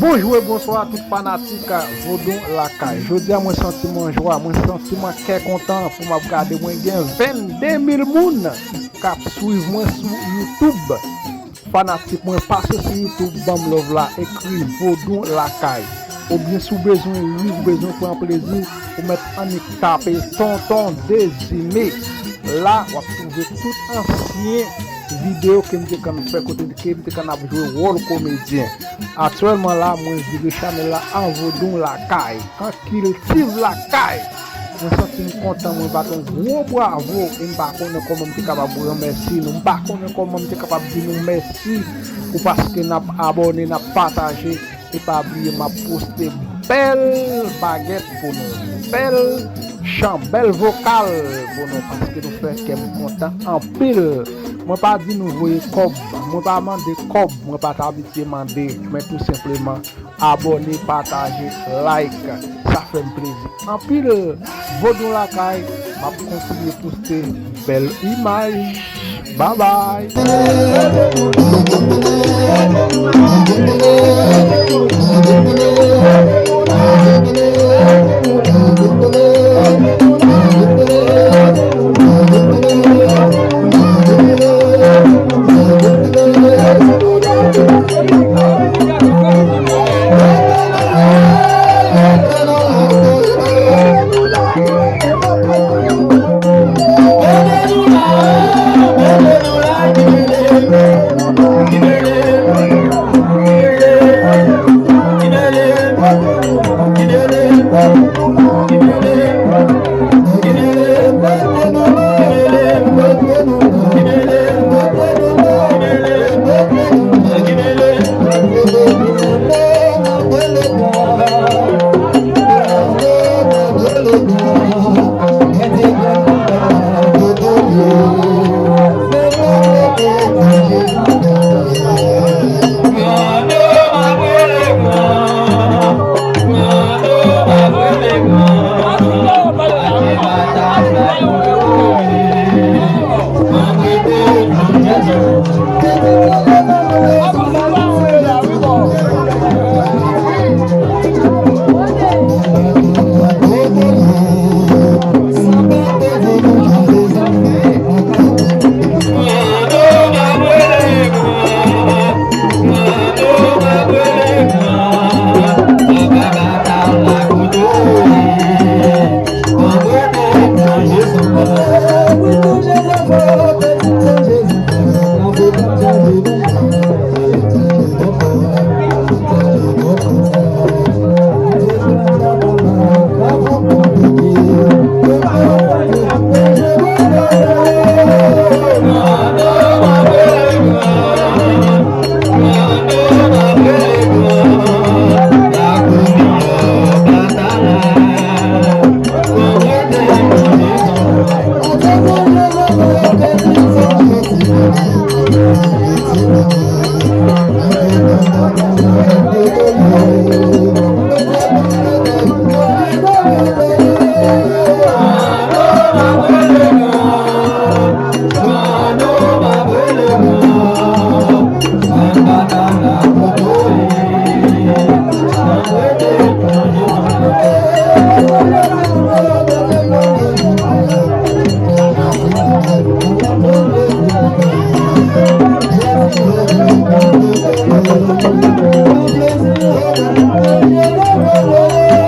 Bonjour et bonsoir à tout fanatique Vodou Lakay. Je dis à moi sentiment joie, moi sentiment qu'est content pour m'a regarder moi gain 22 000 moun qui suivent moi sur YouTube. Fanatique moi passe sur YouTube bam love là écrit Vodou Lakay. Ou bien sous besoin livre besoin pour un plaisir pour mettre en taper tonton désigné. Là on va trouver tout ancien vidéo que me kan fait côté de que me kan jouer rôle comédien. Actuellement là moi vidéo channel là en Vodou Lakay. Quand qu'il tire la caille, je suis content moi battre un gros bravo et pas connait comment me capable remercier, nous pas connait comment me capable dire nous merci ou parce que n'a abonné, n'a partagé et pas oublier m'a poster belle baguette pour nous. Belle chant, belle vocale pour nous parce que nous fait qu'elle content en pile. Moi pas dit nous voyer cob, moi pas demander cob, moi pas t'habituer demander, mais tout simplement abonner, partager, like, ça fait un plaisir. En pile, Vodou Lakay, m'a continuer poster belle image. Bye bye. Oh,